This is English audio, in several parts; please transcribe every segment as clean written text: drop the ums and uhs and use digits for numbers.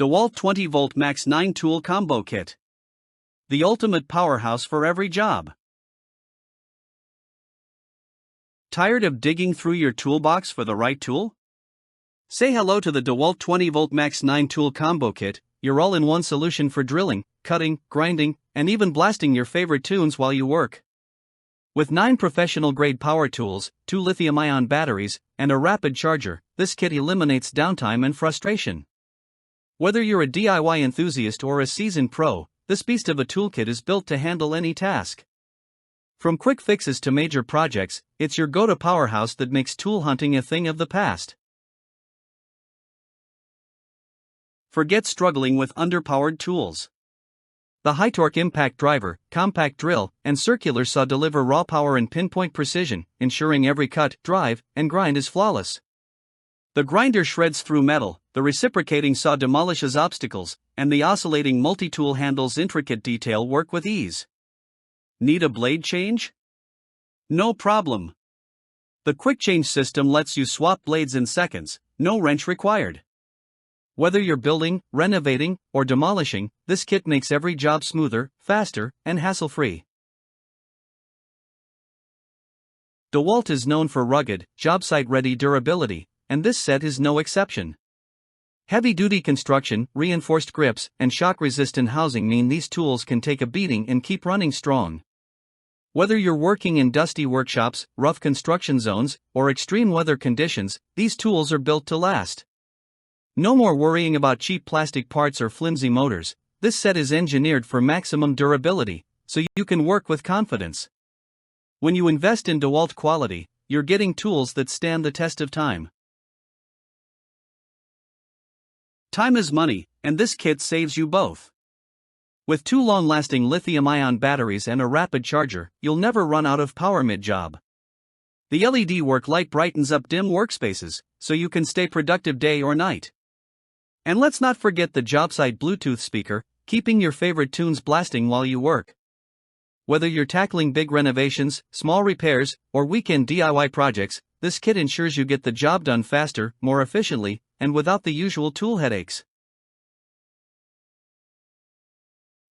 DEWALT 20V Max 9 Tool Combo Kit. The ultimate powerhouse for every job. Tired of digging through your toolbox for the right tool? Say hello to the DEWALT 20V Max 9 Tool Combo Kit, your all-in-one solution for drilling, cutting, grinding, and even blasting your favorite tunes while you work. With 9 professional-grade power tools, 2 lithium-ion batteries, and a rapid charger, this kit eliminates downtime and frustration. Whether you're a DIY enthusiast or a seasoned pro, this beast of a toolkit is built to handle any task. From quick fixes to major projects, it's your go-to powerhouse that makes tool hunting a thing of the past. Forget struggling with underpowered tools. The high-torque impact driver, compact drill, and circular saw deliver raw power and pinpoint precision, ensuring every cut, drive, and grind is flawless. The grinder shreds through metal, the reciprocating saw demolishes obstacles, and the oscillating multi-tool handles intricate detail work with ease. Need a blade change? No problem. The quick change system lets you swap blades in seconds, no wrench required. Whether you're building, renovating, or demolishing, this kit makes every job smoother, faster, and hassle-free. DEWALT is known for rugged, job-site-ready durability, and this set is no exception. Heavy-duty construction, reinforced grips, and shock-resistant housing mean these tools can take a beating and keep running strong. Whether you're working in dusty workshops, rough construction zones, or extreme weather conditions, these tools are built to last. No more worrying about cheap plastic parts or flimsy motors. This set is engineered for maximum durability, so you can work with confidence. When you invest in DEWALT quality, you're getting tools that stand the test of time. Time is money, and this kit saves you both. With 2 long-lasting lithium-ion batteries and a rapid charger, you'll never run out of power mid-job. The LED work light brightens up dim workspaces, so you can stay productive day or night. And let's not forget the Jobsite Bluetooth speaker, keeping your favorite tunes blasting while you work. Whether you're tackling big renovations, small repairs, or weekend DIY projects, this kit ensures you get the job done faster, more efficiently, and without the usual tool headaches.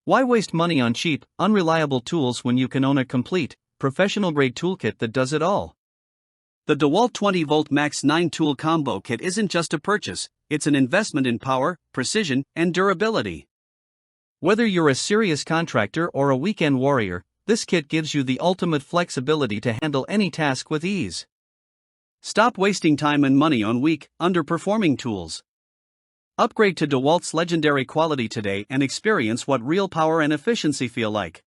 Why waste money on cheap, unreliable tools when you can own a complete, professional-grade toolkit that does it all? The DEWALT 20V Max 9 Tool Combo Kit isn't just a purchase, it's an investment in power, precision, and durability. Whether you're a serious contractor or a weekend warrior, this kit gives you the ultimate flexibility to handle any task with ease. Stop wasting time and money on weak, underperforming tools. Upgrade to DEWALT's legendary quality today and experience what real power and efficiency feel like.